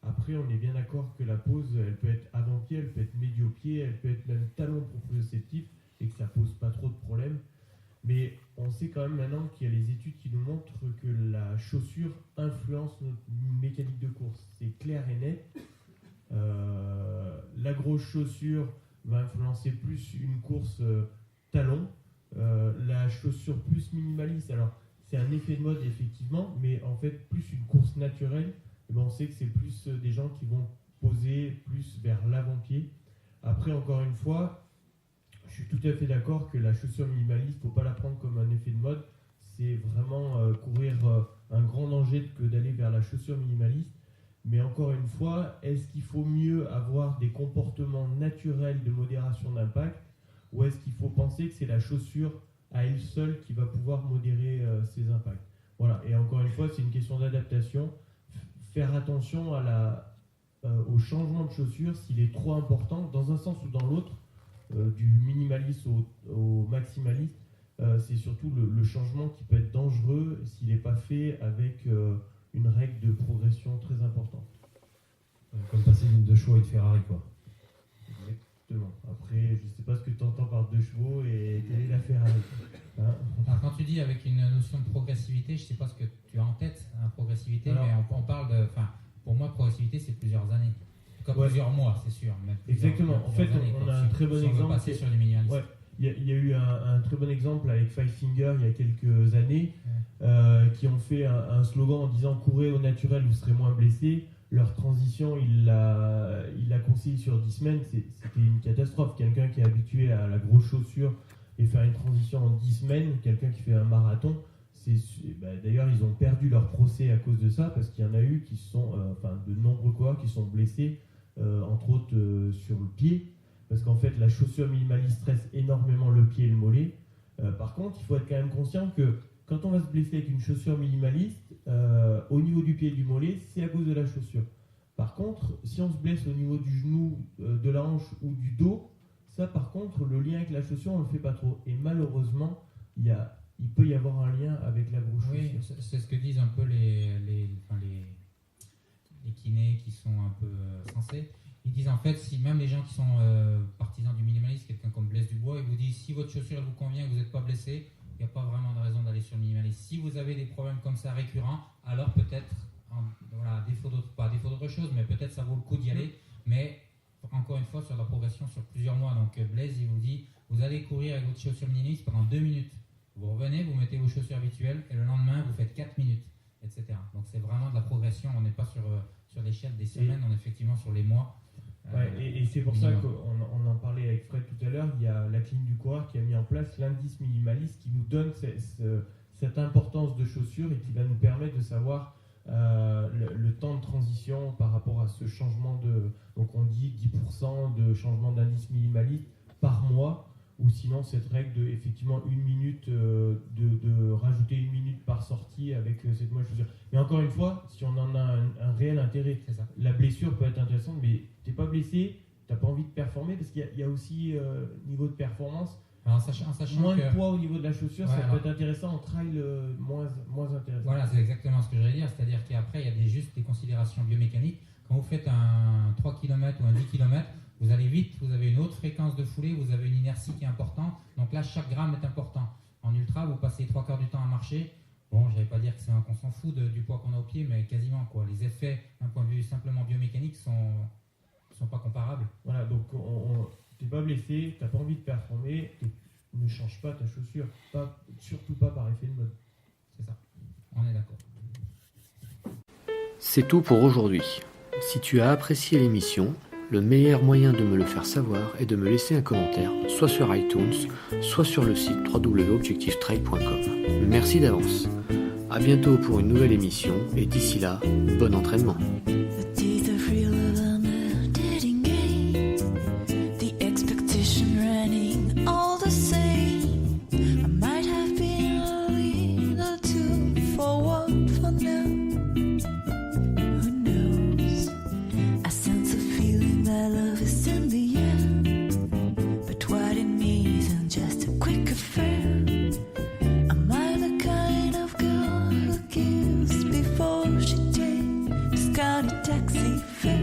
Après, on est bien d'accord que la pose, elle peut être avant-pied, elle peut être médio-pied, elle peut être même talon proprioceptif et que ça pose pas trop de problèmes. Mais on sait quand même maintenant qu'il y a les études qui nous montrent que la chaussure influence notre mécanique de course. C'est clair et net. La grosse chaussure va influencer plus une course talon. La chaussure plus minimaliste, alors c'est un effet de mode effectivement, mais en fait plus une course naturelle, on sait que c'est plus des gens qui vont poser plus vers l'avant-pied. Après, encore une fois, je suis tout à fait d'accord que la chaussure minimaliste, il ne faut pas la prendre comme un effet de mode. C'est vraiment courir un grand danger que d'aller vers la chaussure minimaliste. Mais encore une fois, est-ce qu'il faut mieux avoir des comportements naturels de modération d'impact ou est-ce qu'il faut penser que c'est la chaussure à elle seule qui va pouvoir modérer ses impacts? Voilà. Et encore une fois, c'est une question d'adaptation. Faire attention au changement de chaussure s'il est trop important, dans un sens ou dans l'autre, du minimaliste au maximaliste. C'est surtout le changement qui peut être dangereux s'il n'est pas fait avec une règle de progression très importante. Comme passer d'une 2 chevaux et de Ferrari, quoi. Exactement. Après, je ne sais pas ce que tu entends par 2 chevaux et quelle est la Ferrari. Hein? Alors, quand tu dis avec une notion de progressivité, je ne sais pas ce que tu as en tête, progressivité, alors, mais on parle de... Pour moi, progressivité, c'est plusieurs années. Comme plusieurs mois, c'est sûr. Exactement. En fait, on a un très bon exemple. Passer sur du minimalisme. Ouais. Il y a eu un très bon exemple avec Five Finger il y a quelques années, qui ont fait un slogan en disant « Courez au naturel, vous serez moins blessé ». Leur transition, il l'a conseillé sur 10 semaines, c'était une catastrophe. Quelqu'un qui est habitué à la grosse chaussure et faire une transition en 10 semaines, quelqu'un qui fait un marathon, d'ailleurs ils ont perdu leur procès à cause de ça, parce qu'il y en a eu qui sont, de nombreux coureurs qui sont blessés, entre autres sur le pied, parce qu'en fait la chaussure minimaliste stresse énormément le pied et le mollet. Par contre, il faut être quand même conscient que quand on va se blesser avec une chaussure minimaliste, au niveau du pied et du mollet, c'est à cause de la chaussure. Par contre, si on se blesse au niveau du genou, de la hanche ou du dos, ça par contre, le lien avec la chaussure, on ne le fait pas trop. Et malheureusement, il peut y avoir un lien avec la grosse chaussure. Oui, c'est ce que disent un peu les kinés qui sont un peu sensés. Ils disent en fait, si même les gens qui sont partisans du minimalisme, quelqu'un comme Blaise Dubois, ils vous disent si votre chaussure vous convient et que vous n'êtes pas blessé, il n'y a pas vraiment de raison d'aller sur le minimalisme. Si vous avez des problèmes comme ça récurrents, alors peut-être, pas à défaut d'autre chose, mais peut-être ça vaut le coup d'y aller. Mais encore une fois, sur la progression sur plusieurs mois. Donc Blaise, il vous dit, vous allez courir avec votre chaussure minimaliste pendant 2 minutes. Vous revenez, vous mettez vos chaussures habituelles et le lendemain, vous faites 4 minutes, etc. Donc c'est vraiment de la progression. On n'est pas sur l'échelle des semaines, on est effectivement sur les mois. Et c'est pour ça qu'on en parlait avec Fred tout à l'heure, il y a la clinique du coureur qui a mis en place l'indice minimaliste qui nous donne cette importance de chaussures et qui va nous permettre de savoir le temps de transition par rapport à ce changement donc on dit 10% de changement d'indice minimaliste par mois, ou sinon cette règle de effectivement 1 minute, de rajouter 1 minute par sortie avec cette moelle chaussure. Mais encore une fois, si on en a un réel intérêt, la blessure peut être intéressante, mais t'es pas blessé, t'as pas envie de performer, parce qu'il y a aussi niveau de performance. Alors, en sachant moins que... de poids au niveau de la chaussure, ça peut être intéressant en trail, moins intéressant. Voilà, c'est exactement ce que j'allais dire, c'est-à-dire qu'après il y a juste des considérations biomécaniques. Quand vous faites un 3 km ou un 10 km, vous allez vite, vous avez une autre fréquence de foulée, vous avez une inertie qui est importante, donc là chaque gramme est important. En ultra, vous passez 3/4 du temps à marcher. Bon, je vais pas dire qu'on s'en fout du poids qu'on a au pied, mais quasiment quoi. Les effets d'un point de vue simplement biomécanique sont pas comparables. Voilà, donc t'es pas blessé, t'as pas envie de performer, ne change pas ta chaussure, surtout pas par effet de mode. C'est ça, on est d'accord. C'est tout pour aujourd'hui. Si tu as apprécié l'émission, le meilleur moyen de me le faire savoir est de me laisser un commentaire, soit sur iTunes, soit sur le site www.objectiftrail.com. Merci d'avance. À bientôt pour une nouvelle émission et d'ici là, bon entraînement. Got it. fait